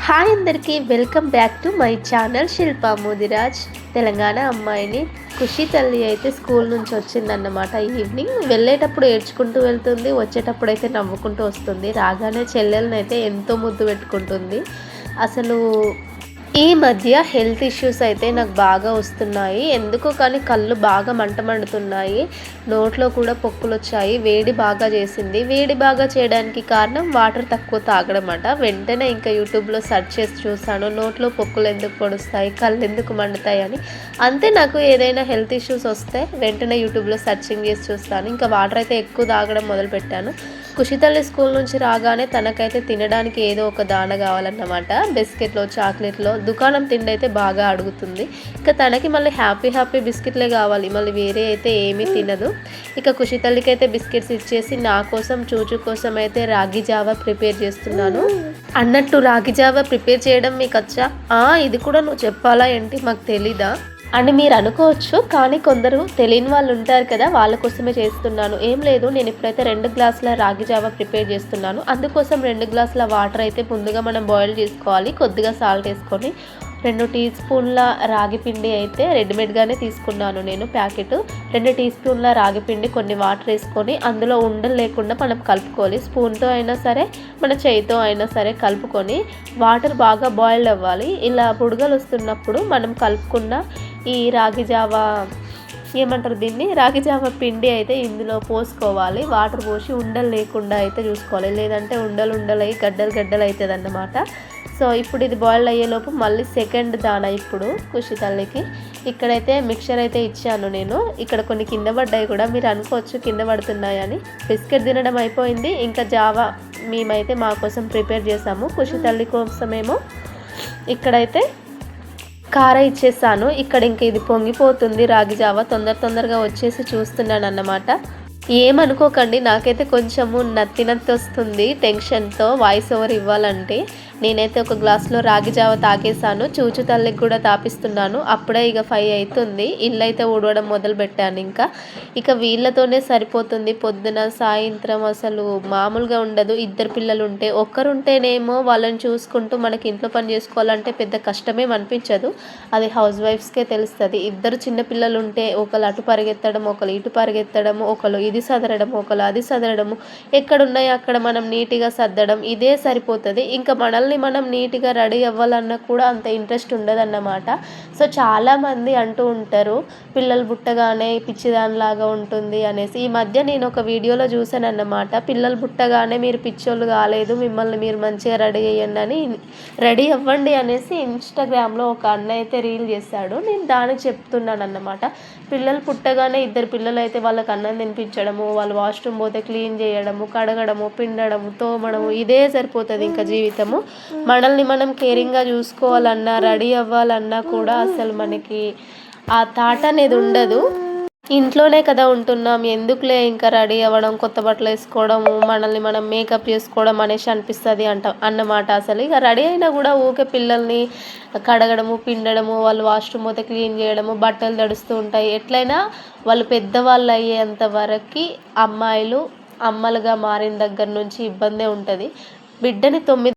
Hi అందరికీ welcome back to my channel Shilpa Mudiraj. Telangana అమ్మాయిని ఖుషి తల్లి అయితే స్కూల్ నుంచి వచ్చిందన్నమాట. ఈవినింగ్ వెళ్ళేటప్పుడు ఏడ్చుకుంటూ వెళ్తుంది, వచ్చేటప్పుడు అయితే నవ్వుకుంటూ వస్తుంది. రాగానే చెల్లెల్ని అయితే ఎంతో ముద్దు పెట్టుకుంటుంది. అసలు ఈ మధ్య హెల్త్ ఇష్యూస్ అయితే నాకు బాగా వస్తున్నాయి. ఎందుకో కానీ కళ్ళు బాగా మండుతున్నాయి, నోట్లో కూడా పొక్కులు వచ్చాయి. వేడి బాగా చేసింది. వేడి బాగా చేయడానికి కారణం వాటర్ తక్కువ తాగడం అట. వెంటనే ఇంకా యూట్యూబ్లో సెర్చ్ చేసి చూసాను, నోట్లో పొక్కులు ఎందుకు పొడుస్తాయి, కళ్ళు ఎందుకు మండుతాయి అని. అంతే, నాకు ఏదైనా హెల్త్ ఇష్యూస్ వస్తే వెంటనే యూట్యూబ్లో సెర్చింగ్ చేసి చూస్తాను. ఇంకా వాటర్ అయితే ఎక్కువ తాగడం మొదలుపెట్టాను. ఖుషి తల్లి స్కూల్ నుంచి రాగానే తనకైతే తినడానికి ఏదో ఒక దాన కావాలన్నమాట. బిస్కెట్లో, చాక్లెట్లో, దుకాణం తిండి అయితే బాగా అడుగుతుంది. ఇక తనకి మళ్ళీ హ్యాపీ బిస్కెట్లే కావాలి, మళ్ళీ వేరే అయితే ఏమీ తినదు. ఇక ఖుషి తల్లికి అయితే బిస్కెట్స్ ఇచ్చేసి నా కోసం, చూచు కోసం అయితే రాగి జావా ప్రిపేర్ చేస్తున్నాను. అన్నట్టు రాగి జావా ప్రిపేర్ చేయడం మీకు వచ్చా? ఇది కూడా నువ్వు చెప్పాలా ఏంటి, మాకు తెలీదా అని మీరు అనుకోవచ్చు. కానీ కొందరు తెలియని వాళ్ళు ఉంటారు కదా, వాళ్ళ కోసమే చేస్తున్నాను. ఏం లేదు, నేను ఇప్పుడైతే 2 గ్లాసుల రాగి జావా ప్రిపేర్ చేస్తున్నాను. అందుకోసం 2 గ్లాసుల వాటర్ అయితే ముందుగా మనం బాయిల్ చేసుకోవాలి. కొద్దిగా సాల్ట్ వేసుకొని 2 టీ స్పూన్ల రాగి పిండి అయితే రెడీమేడ్గానే తీసుకున్నాను నేను ప్యాకెట్. 2 టీ స్పూన్ల రాగి పిండి, కొన్ని వాటర్ వేసుకొని అందులో ఉండలు లేకుండా మనం కలుపుకోవాలి. స్పూన్తో అయినా సరే, మన చేయితో అయినా సరే కలుపుకొని వాటర్ బాగా బాయిల్ అవ్వాలి. ఇలా బుడగలు వస్తున్నప్పుడు మనం కలుపుకున్న ఈ రాగి జావా ఏమంటారు దీన్ని, రాగి జావా పిండి అయితే ఇందులో పోసుకోవాలి. వాటర్ పోసి ఉండలు లేకుండా అయితే చూసుకోవాలి, లేదంటే ఉండలు అయ్యి గడ్డలు అవుతుంది అన్నమాట. సో ఇప్పుడు ఇది బాయిల్ అయ్యేలోపు మళ్ళీ సెకండ్ దానా ఇప్పుడు ఖుషి తల్లికి ఇక్కడైతే మిక్చర్ అయితే ఇచ్చాను నేను. ఇక్కడ కొన్ని కింద పడ్డాయి కూడా, మీరు అనుకోవచ్చు కింద పడుతున్నాయని. బిస్కెట్ తినడం అయిపోయింది, ఇంకా జావా మేమైతే మా కోసం ప్రిపేర్ చేసాము. ఖుషి తల్లి కోసమేమో ఇక్కడైతే కార ఇచ్చేసాను. ఇక్కడ ఇంక ఇది పొంగిపోతుంది రాగి జావా, తొందరగా వచ్చేసి చూస్తున్నాను అన్నమాట. ఏమనుకోకండి, నాకైతే కొంచెము నత్తి వస్తుంది టెన్షన్తో వాయిస్ ఓవర్ ఇవ్వాలంటే. నేనైతే ఒక గ్లాస్లో రాగి జావ తాగేసాను, చూచు తల్లికి కూడా తాపిస్తున్నాను. అప్పుడే ఇక 5 అవుతుంది. ఇల్లు అయితే ఊడవడం మొదలు పెట్టాను. ఇక వీళ్ళతోనే సరిపోతుంది పొద్దున సాయంత్రం, అసలు మామూలుగా ఉండదు. 2 పిల్లలు ఉంటే, ఒక్కరుంటేనేమో వాళ్ళని చూసుకుంటూ మనకి ఇంట్లో పని చేసుకోవాలంటే పెద్ద కష్టమేం అనిపించదు, అది హౌస్ వైఫ్స్కే తెలుస్తుంది. 2 చిన్న పిల్లలు ఉంటే ఒకరు అటు పరిగెత్తడం, ఒకరు ఇటు పరిగెత్తడం, ఒకరు ఇది సదరడం, ఒకరు అది సదరడము, ఎక్కడున్నాయో అక్కడ మనం నీట్గా సర్దడం, ఇదే సరిపోతుంది. ఇంకా మనల్ని మనం నీట్గా రెడీ అవ్వాలన్నా కూడా అంత ఇంట్రెస్ట్ ఉండదన్నమాట. సో చాలామంది అంటూ ఉంటారు పిల్లలు పుట్టగానే పిచ్చిదానిలాగా ఉంటుంది అనేసి. ఈ మధ్య నేను ఒక వీడియోలో చూసాను అన్నమాట, పిల్లలు పుట్టగానే మీరు పిచ్చోళ్ళు కాలేదు, మిమ్మల్ని మీరు మంచిగా రెడీ అయ్యండి అని, రెడీ అవ్వండి అనేసి ఇన్స్టాగ్రామ్లో ఒక అన్న అయితే రీల్ చేశాడు. నేను దానికి చెప్తున్నాను అన్నమాట. పిల్లలు పుట్టగానే 2 పిల్లలు అయితే వాళ్ళకి అన్నం తినిపించడము, వాళ్ళు వాష్రూమ్ పోతే క్లీన్ చేయడము, కడగడము, పిండడము, తోమడము, ఇదే సరిపోతుంది ఇంకా జీవితము. మనల్ని మనం కేరింగ్గా చూసుకోవాలన్నా, రెడీ అవ్వాలన్నా కూడా అసలు మనకి ఆ థాట్ అనేది ఉండదు. ఇంట్లోనే కదా ఉంటున్నాం, ఎందుకులే ఇంకా రెడీ అవ్వడం, కొత్త బట్టలు వేసుకోవడము, మనల్ని మనం మేకప్ చేసుకోవడం అనేసి అనిపిస్తుంది అన్నమాట. అసలు ఇక రెడీ అయినా కూడా ఊకే పిల్లల్ని కడగడము, పిండడము, వాళ్ళు వాష్రూమ్ పోతే క్లీన్ చేయడము, బట్టలు తడుస్తూ ఉంటాయి. ఎట్లయినా వాళ్ళు పెద్దవాళ్ళు అయ్యేంత వరకు అమ్మాయిలు అమ్మలుగా మారిన దగ్గర నుంచి ఇబ్బందే ఉంటుంది. బిడ్డని 9